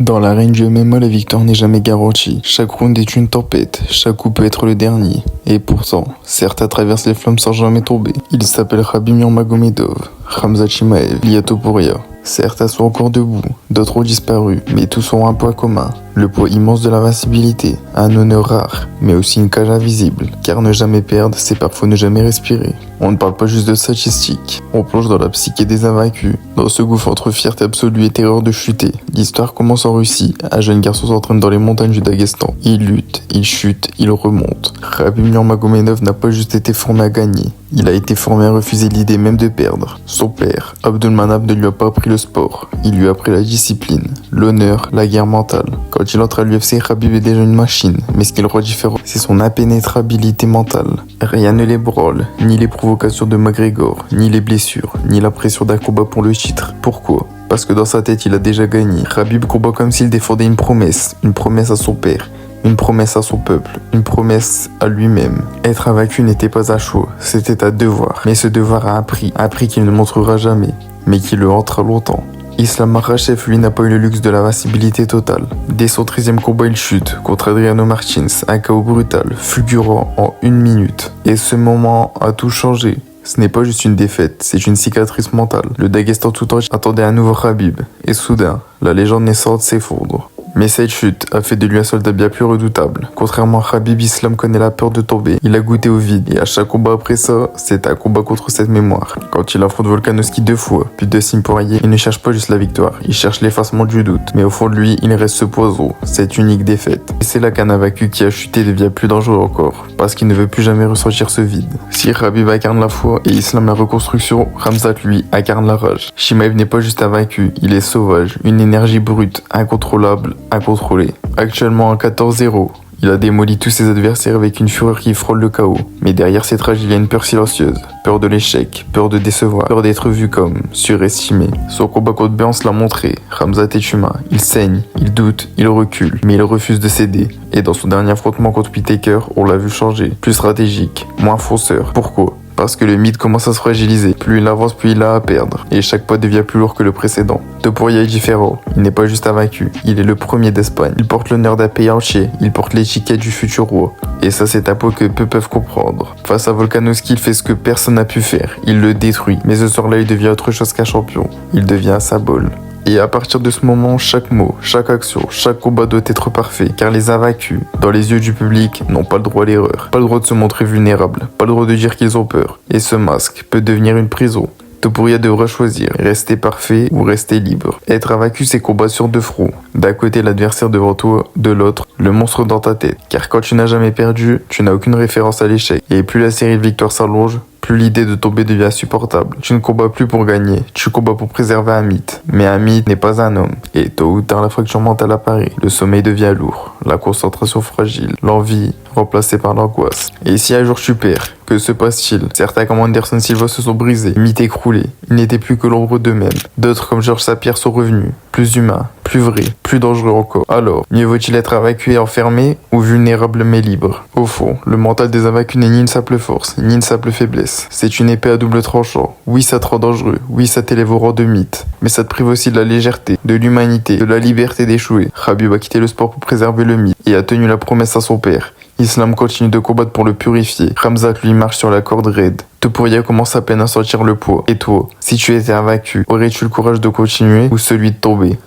Dans l'arène du MMA, la victoire n'est jamais garantie. Chaque round est une tempête, chaque coup peut être le dernier. Et pourtant, certains traversent les flammes sans jamais tomber. Ils s'appellent Khabib Nurmagomedov, Khamzat Chimaev, Ilia Topuria. Certains sont encore debout, d'autres ont disparu, mais tous ont un point commun. Le poids immense de l'invincibilité, un honneur rare, mais aussi une cage invisible. Car ne jamais perdre, c'est parfois ne jamais respirer. On ne parle pas juste de statistiques, on plonge dans la psyché des invaincus. Dans ce gouffre entre fierté absolue et terreur de chuter, l'histoire commence en Russie. Un jeune garçon s'entraîne dans les montagnes du Daghestan. Il lutte, il chute, il remonte. Khabib Nurmagomedov n'a pas juste été formé à gagner, il a été formé à refuser l'idée même de perdre. Son père, Abdulmanap, ne lui a pas appris le sport, il lui a appris la discipline, l'honneur, la guerre mentale. Quand il entre à l'UFC, Khabib est déjà une machine, mais ce qui le rend différent, c'est son impénétrabilité mentale. Rien ne l'ébranle, ni les provocations de McGregor, ni les blessures, ni la pression d'un combat pour le titre. Pourquoi ? Parce que dans sa tête, il a déjà gagné. Khabib combat comme s'il défendait une promesse à son père. Une promesse à son peuple, une promesse à lui-même. Être invaincu n'était pas un choix, c'était un devoir. Mais ce devoir a un prix qu'il ne montrera jamais, mais qui le hantera longtemps. Islam Makhachev, lui, n'a pas eu le luxe de l'invincibilité totale. Dès son 13e combat, il chute contre Adriano Martins, un chaos brutal, fulgurant en 1 minute. Et ce moment a tout changé. Ce n'est pas juste une défaite, c'est une cicatrice mentale. Le Daghestan tout entier attendait un nouveau Khabib. Et soudain, la légende naissante s'effondre. Mais cette chute a fait de lui un soldat bien plus redoutable. Contrairement à Khabib, Islam connaît la peur de tomber. Il a goûté au vide. Et à chaque combat après ça, c'est un combat contre cette mémoire. Quand il affronte Volkanovski 2 fois, puis Dustin Poirier, il ne cherche pas juste la victoire. Il cherche l'effacement du doute. Mais au fond de lui, il reste ce poison, cette unique défaite. Et c'est là qu'un invaincu qui a chuté devient plus dangereux encore. Parce qu'il ne veut plus jamais ressentir ce vide. Si Khabib incarne la foi et Islam la reconstruction, Khamzat, lui, incarne la rage. Chimaev n'est pas juste un vaincu, il est sauvage. Une énergie brute, incontrôlable, incontrôlé. Actuellement en 14-0, il a démoli tous ses adversaires avec une fureur qui frôle le chaos. Mais derrière cette rage, il y a une peur silencieuse. Peur de l'échec, peur de décevoir, peur d'être vu comme surestimé. Son combat contre Burns l'a montré. Khamzat est humain. Il saigne, il doute, il recule, mais il refuse de céder. Et dans son dernier affrontement contre Whittaker, on l'a vu changer. Plus stratégique, moins fonceur. Pourquoi ? Parce que le mythe commence à se fragiliser. Plus il avance, plus il a à perdre. Et chaque pas devient plus lourd que le précédent. Topuria est différent. Il n'est pas juste un vaincu. Il est le premier d'Espagne. Il porte l'honneur d'un pays entier. Il porte l'étiquette du futur roi. Et ça, c'est un point que peu peuvent comprendre. Face à Volkanovski, il fait ce que personne n'a pu faire. Il le détruit. Mais ce soir-là, il devient autre chose qu'un champion. Il devient un symbole. Et à partir de ce moment, chaque mot, chaque action, chaque combat doit être parfait, car les invaincus, dans les yeux du public, n'ont pas le droit à l'erreur, pas le droit de se montrer vulnérables, pas le droit de dire qu'ils ont peur. Et ce masque peut devenir une prison. Topuria devra choisir, rester parfait ou rester libre. Être invaincu, c'est combattre sur 2 fronts. D'un côté, l'adversaire devant toi, de l'autre, le monstre dans ta tête. Car quand tu n'as jamais perdu, tu n'as aucune référence à l'échec. Et plus la série de victoires s'allonge, plus l'idée de tomber devient insupportable. Tu ne combats plus pour gagner, tu combats pour préserver un mythe. Mais un mythe n'est pas un homme. Et tôt ou tard, la fracture mentale apparaît. Le sommeil devient lourd, la concentration fragile, l'envie remplacée par l'angoisse. Et si un jour tu perds, que se passe-t-il ? Certains comme Anderson Silva se sont brisés, mythes écroulés. Ils n'étaient plus que l'ombre d'eux-mêmes. D'autres comme Georges St-Pierre sont revenus, plus humains, plus vrais, plus dangereux encore. Alors, mieux vaut-il être invaincu et enfermé ou vulnérable mais libre ? Au fond, le mental des invaincus n'est ni une simple force, ni une simple faiblesse. C'est une épée à double tranchant. Oui, ça te rend dangereux. Oui, ça t'élève au rang de mythe. Mais ça te prive aussi de la légèreté, de l'humanité, de la liberté d'échouer. Khabib a quitté le sport pour préserver le mythe et a tenu la promesse à son père. Islam continue de combattre pour le purifier. Khamzat lui marche sur la corde raide. Topuria commence à peine à sentir le poids. Et toi, si tu étais invaincu, aurais-tu le courage de continuer ou celui de tomber ?